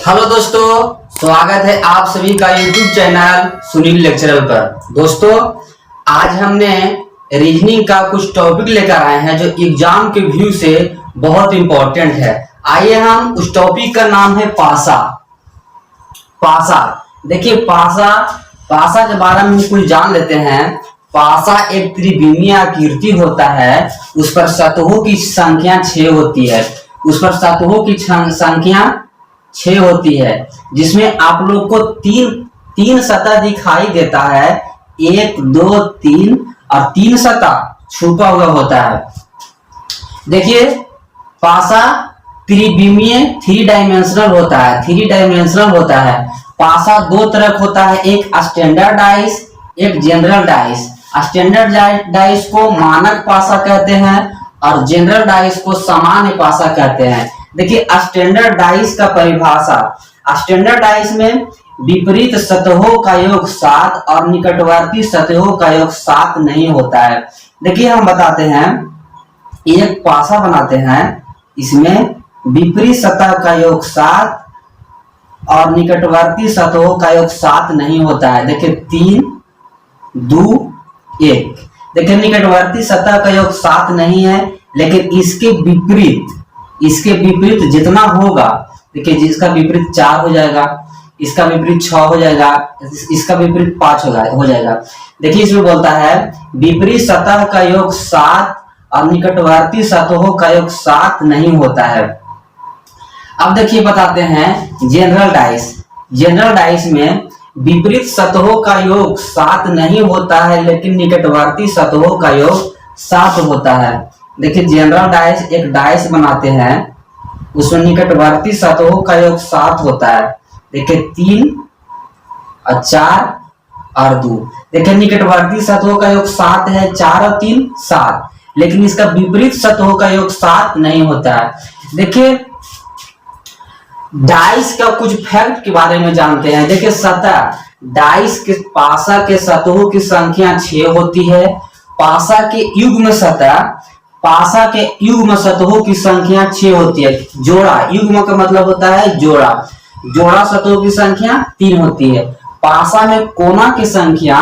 Hello दोस्तों, स्वागत है आप सभी का यूट्यूब चैनल सुनील लेक्चरर पर। दोस्तों, आज हमने रीजनिंग का कुछ टॉपिक लेकर आए हैं जो एग्जाम के व्यू से बहुत इंपॉर्टेंट है। आइए हम उस टॉपिक का नाम है पासा। पासा देखिए, पासा के बारे में कुछ जान लेते हैं। पासा एक त्रिविमीय आकृति होता है। उस पर सतहों की संख्या 6 होती है। उस पर सतहों की संख्या 6 होती है, जिसमें आप लोग को तीन सतह दिखाई देता है। 1, 2, 3 और 3 सतह छुपा हुआ होता है। देखिए, पासा त्रिविमीय थ्री डायमेंशनल होता है। पासा दो तरह का होता है, एक स्टैंडर्ड डाइस, एक जनरल डाइस। स्टैंडर्ड डाइस को मानक पासा कहते हैं और जनरल डाइस को सामान्य पासा कहते हैं। देखिए, स्टैंडर्ड डाइस का परिभाषा, स्टैंडर्ड डाइस में विपरीत सतहों का योग 7 और निकटवर्ती सतहों का योग 7 नहीं होता है। देखिए, हम बताते हैं, एक पासा बनाते हैं, इसमें विपरीत सतह का योग 7 और निकटवर्ती सतहों का योग 7 नहीं होता है। देखिए, 3, 2, 1। देखिए, निकटवर्ती सतह का योग 7 नहीं है, लेकिन इसके विपरीत जितना होगा, देखिए, जिसका विपरीत 4 हो जाएगा, इसका विपरीत 6 हो जाएगा, इसका विपरीत 5 हो जाएगा। देखिए, इसमें बोलता है विपरीत सतह का योग 7 और निकटवर्ती सतहों का योग 7 नहीं होता है। अब देखिए, बताते हैं जनरल डाइस में विपरीत सतहों का योग 7 नहीं होता है, लेकिन निकटवर्ती सतहों का योग 7 होता है। देखिए, जनरल डाइस एक डाइस बनाते हैं, उसमें निकटवर्ती सतहों का योग 7 होता है। देखिए, 3 और 4 और 2। देखिए, निकटवर्ती सतहों का योग 7 है, 4 और 3 7, लेकिन इसका विपरीत सतहों का योग 7 नहीं होता है। देखिए, डाइस का कुछ फैक्ट के बारे में जानते हैं। देखिए, डाइस के पासा के सतहों की संख्या 6 होती है। पासा के युग्म सतहों की संख्या 6 होती है। जोड़ा, युग्म का मतलब होता है जोड़ा सतहों की संख्या 3 होती है। पासा में कोना की संख्या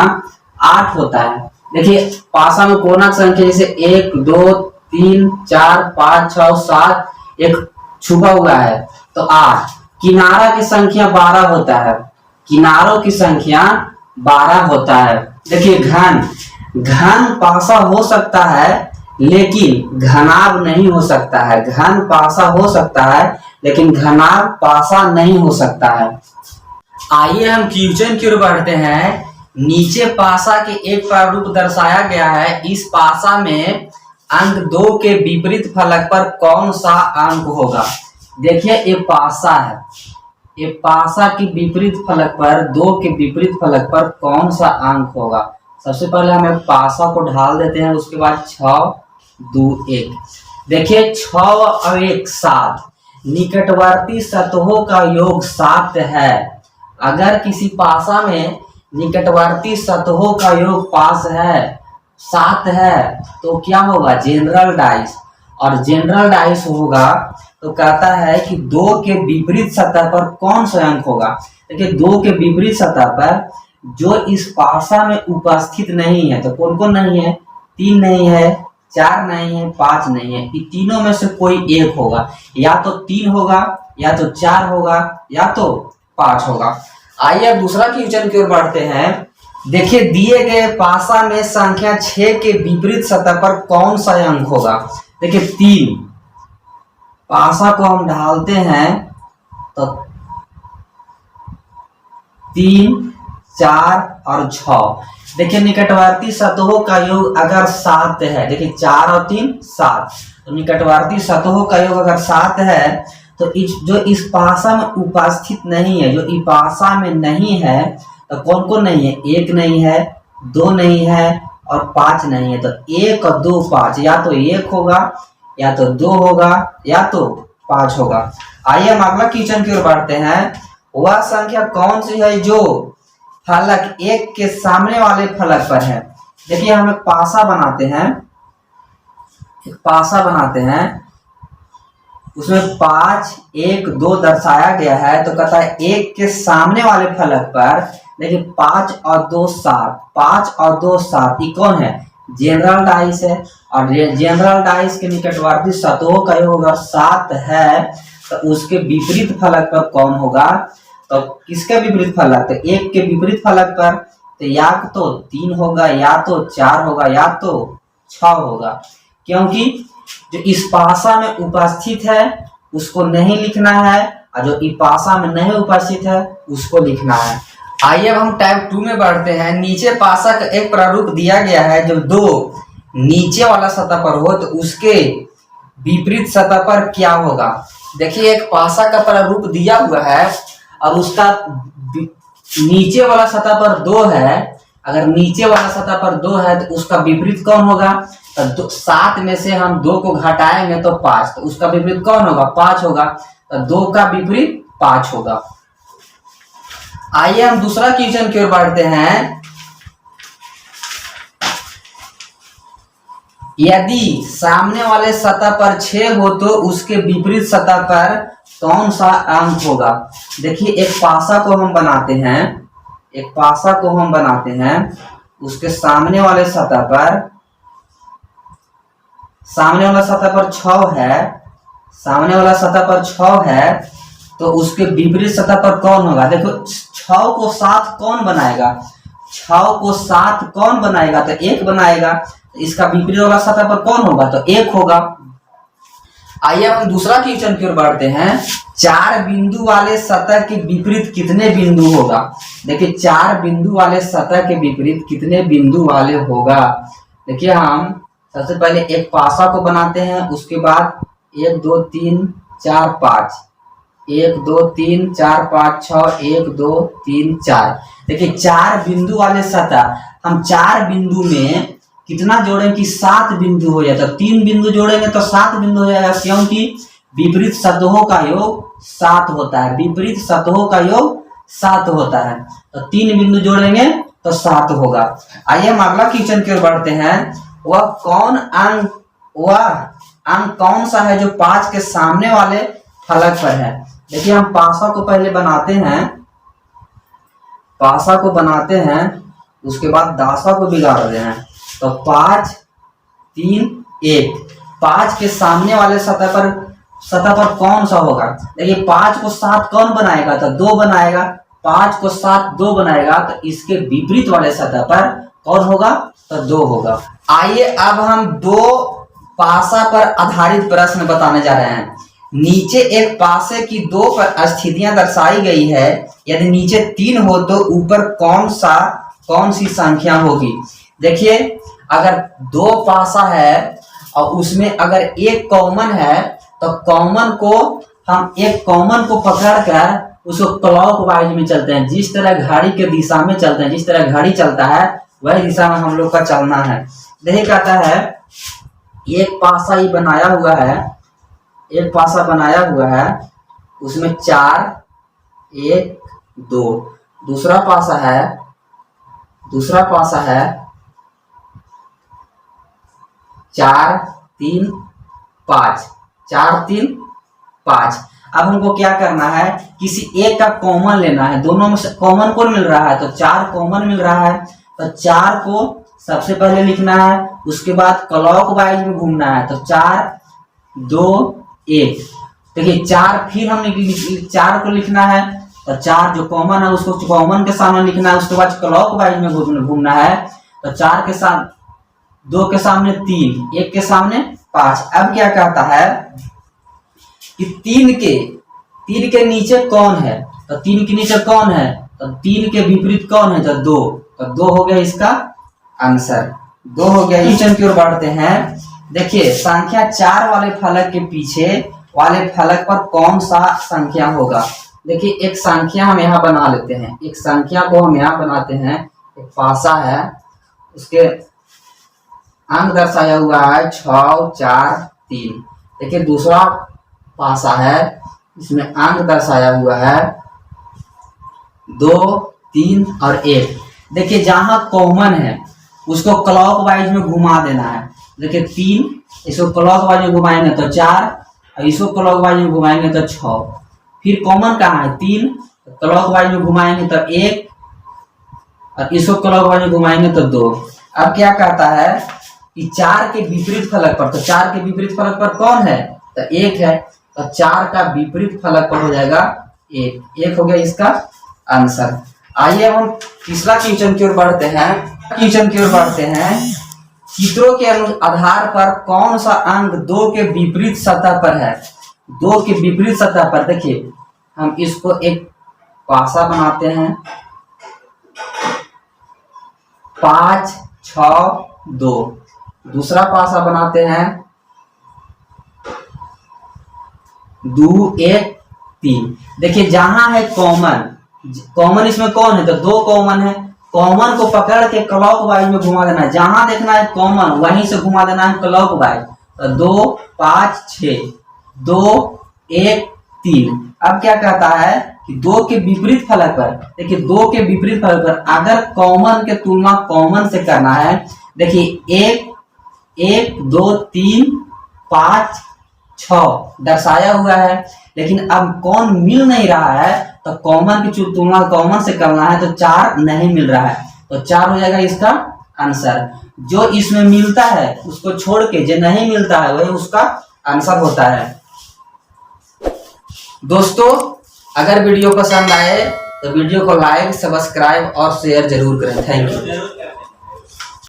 8 होता है। देखिए, पासा में कोना की संख्या जैसे 1, 2, 3, 4, 5, 6, 7 एक छुपा हुआ है तो 8। किनारा की संख्या 12 होता है। किनारों की संख्या 12 होता है। देखिए, घन पासा हो सकता है, लेकिन घनाभ नहीं हो सकता है। घन पासा हो सकता है, लेकिन घनाभ पासा नहीं हो सकता है। आइए हम क्वेश्चन की ओर बढ़ते हैं। नीचे पासा के एक प्रारूप दर्शाया गया है। इस पासा में अंक 2 के विपरीत फलक पर कौन सा अंक होगा? देखिए, ये पासा है। ये पासा के विपरीत फलक पर 2 के विपरीत फलक पर कौन सा अंक होगा? सबसे पहले हम एक पासा को ढाल देते हैं, उसके बाद 6, 2, 1। देखिए, 6 और 1 7। निकटवर्ती सतहों का योग 7 है। अगर किसी पासा में निकटवर्ती सतहों का योग 7 है तो क्या होगा? General dice. और जनरल डाइस होगा तो कहता है कि 2 के विपरीत सतह पर कौन सा अंक होगा। देखिए, 2 के विपरीत सतह पर जो इस पासा में उपस्थित नहीं है, तो कौन कौन नहीं है? 3 नहीं है, 4 नहीं है, 5 नहीं है। इन तीनों में से कोई एक होगा, या तो 3 होगा, या तो 4 होगा, या तो 5 होगा। आइए दूसरा क्वेश्चन की ओर बढ़ते हैं। देखिए, दिए गए पासा में संख्या 6 के विपरीत सतह पर कौन सा अंक होगा? देखिए, 3। पासा को हम ढालते हैं तो 3, 4 और 6। देखिए, निकटवर्ती सतहों का योग अगर 7 है, देखिए 4 और 3 7, तो निकटवर्ती सतहों का योग अगर 7 है तो जो इस पासा में उपस्थित नहीं है, जो इस पासा में नहीं है, तो कौन कौन नहीं है? 1 नहीं है, 2 नहीं है और 5 नहीं है। तो 1 और 2 5, या तो 1 होगा, या तो 2 होगा, या तो 5 होगा। आइए हम अगला क्वेश्चन की ओर बढ़ते हैं। वह संख्या कौन सी है जो फलक 1 के सामने वाले फलक पर है? देखिए, हम एक पासा बनाते हैं, उसमें 5 1 2 दर्शाया गया है, तो कहता है 1 के सामने वाले फलक पर देखिए 5 और 2 7, 5 और 2 7, ये कौन है? जनरल डाइस है। और जनरल डाइस के निकटवर्ती सतहों का योग अगर 7 है तो उसके विपरीत फलक पर कौन होगा? तो किसके विपरीत फलक? तो 1 के विपरीत फलक पर तो या तो 3 होगा, या तो 4 होगा, या तो 6 होगा। क्योंकि जो इस पासा में उपस्थित है उसको नहीं लिखना है, और जो इस पासा में नहीं उपस्थित है उसको लिखना है। आइए अब हम टाइप 2 में बढ़ते हैं। नीचे पासा का एक प्रारूप दिया गया है, जब 2 नीचे वाला सतह पर हो तो उसके विपरीत सतह पर क्या होगा? देखिए एक पासा का प्रारूप दिया हुआ है और उसका नीचे वाला सतह पर 2 है। अगर नीचे वाला सतह पर 2 है तो उसका विपरीत कौन होगा? तो 7 में से हम 2 को घटाएंगे तो 5, तो उसका विपरीत कौन होगा? 5 होगा। तो 2 का विपरीत 5 होगा। आइए हम दूसरा क्वेश्चन की ओर बढ़ते हैं। यदि सामने वाले सतह पर 6 हो तो उसके विपरीत सतह पर कौन सा अंक होगा? देखिए एक पासा को हम बनाते हैं, एक पासा को हम बनाते हैं, उसके सामने वाले सतह पर 6 है, सामने वाला सतह पर 6 है, तो उसके विपरीत सतह पर कौन होगा? देखो 6 को 7 कौन बनाएगा? 6 को 7 कौन बनाएगा? तो 1 बनाएगा। इसका विपरीत वाला सतह पर कौन होगा? तो 1 होगा। आइए हम दूसरा क्वेश्चन की ओर बढ़ते हैं। 4 बिंदु वाले सतह के विपरीत कितने बिंदु होगा? देखिए 4 बिंदु वाले सतह के विपरीत कितने बिंदु वाले होगा? देखिए हम सबसे पहले एक पासा को बनाते हैं, उसके बाद 1 2 3 4 5, 1 2 3 4 5 6 1 2 3 4। देखिए 4 बिंदु वाले सतह, हम 4 बिंदु में कितना जोड़ेंगे कि 7 बिंदु हो जाए। तो 3 बिंदु जोड़ेंगे तो 7 बिंदु हो जाएगा, क्योंकि विपरीत सतहों का योग 7 होता है। विपरीत सतहों का योग 7 होता है, तो 3 बिंदु जोड़ेंगे तो 7 होगा। आइए हम अगला क्वेश्चन की ओर बढ़ते हैं। वह अंक कौन सा है जो 5 के सामने वाले फलक पर है? देखिए हम पासा को पहले बनाते हैं, पासा को बनाते हैं, उसके बाद दासा को बिगाड़ रहे हैं। तो 5 3 1, 5 के सामने वाले सतह पर कौन सा होगा? देखिए 5 को 7 कौन बनाएगा? तो 2 बनाएगा। 5 को 7 2 बनाएगा, तो इसके विपरीत वाले सतह पर कौन होगा? तो 2 होगा। आइए अब हम 2 पासा पर आधारित प्रश्न बताने जा रहे हैं। नीचे एक पासे की 2 पर स्थितियां दर्शाई गई है। यदि नीचे 3 हो तो ऊपर कौन सी संख्या होगी? देखिए अगर 2 पासा है और उसमें अगर एक कॉमन है, तो हम एक कॉमन को पकड़कर उसको क्लॉकवाइज में चलते हैं। जिस तरह घड़ी के दिशा में चलते हैं, जिस तरह घड़ी चलता है वही दिशा में हम लोग का चलना है। देखिए कहता है एक पासा ही बनाया हुआ है, एक पासा बनाया हुआ है, उसमें 4 1 2। दूसरा पासा है 4 3 5, 4 3 5। अब हमको क्या करना है? किसी एक का कॉमन लेना है। दोनों में से कॉमन कौन मिल रहा है? तो 4 कॉमन मिल रहा है, तो 4 को सबसे पहले लिखना है, उसके बाद क्लॉकवाइज में घूमना है। तो 4 2 1। देखिए 4 फिर हम 4 को लिखना है, तो 4 जो कॉमन है उसको कॉमन के सामने लिखना है, उसके बाद क्लॉकवाइज में घूमना है। तो 4 के साथ 2 के सामने 3, 1 के सामने 5। अब क्या कहता है कि 3 के नीचे कौन है? तो 3 के नीचे कौन है? तो 3 के विपरीत कौन है? तो 2। तो 2 हो गया इसका आंसर, 2 हो गया। क्वेश्चन की ओर बढ़ते हैं। देखिए संख्या 4 वाले फलक के पीछे वाले फलक पर कौन सा संख्या होगा? देखिए एक संख्या हम यहाँ बना लेते हैं, एक संख्या को हम यहाँ बनाते हैं। एक पासा है, उसके अंक दर्शाया हुआ है 6 4 3। देखिए दूसरा पासा है, इसमें अंक दर्शाया हुआ है 2 3 और 1। देखिए जहां कॉमन है उसको क्लॉकवाइज में घुमा देना है। देखिए 3, इसको क्लॉकवाइज में घुमाएंगे तो 4, और इसको क्लॉकवाइज में घुमाएंगे तो 6। फिर कॉमन कहाँ है 3, क्लॉकवाइज में घुमाएंगे तो 1 और इसको क्लॉकवाइज में घुमाएंगे तो 2। अब क्या कहता है कि 4 के विपरीत फलक पर, तो 4 के विपरीत फलक पर कौन है तो 1 है, तो 4 का विपरीत फलक पर हो जाएगा 1 हो गया इसका आंसर। आइए हम तीसरा क्वेश्चन की ओर बढ़ते हैं। चित्रों के आधार पर कौन सा अंक 2 के विपरीत सतह पर है। 2 के विपरीत सतह पर देखिए हम इसको एक पासा बनाते हैं 5 6 2। दूसरा पासा बनाते हैं 2 1 3। देखिए जहां है कॉमन इसमें कौन है तो 2 कॉमन है, कॉमन को पकड़ के क्लॉकवाइज में घुमा देना है। जहां देखना है कॉमन वहीं से घुमा देना है क्लॉकवाइज। तो 2 5 6 2 1 3। अब क्या कहता है कि 2 के विपरीत फलक पर, देखिए 2 के विपरीत फलक पर अगर कॉमन के तुलना कॉमन से करना है, देखिए 1 2 3 5 6 दर्शाया हुआ है, लेकिन अब कौन मिल नहीं रहा है तो कॉमन की तुलना कॉमन से करना है तो 4 नहीं मिल रहा है, तो 4 हो जाएगा इसका आंसर। जो इसमें मिलता है उसको छोड़ के जो नहीं मिलता है वही उसका आंसर होता है। दोस्तों अगर वीडियो पसंद आए तो वीडियो को लाइक सब्सक्राइब और शेयर जरूर करें। Thank you.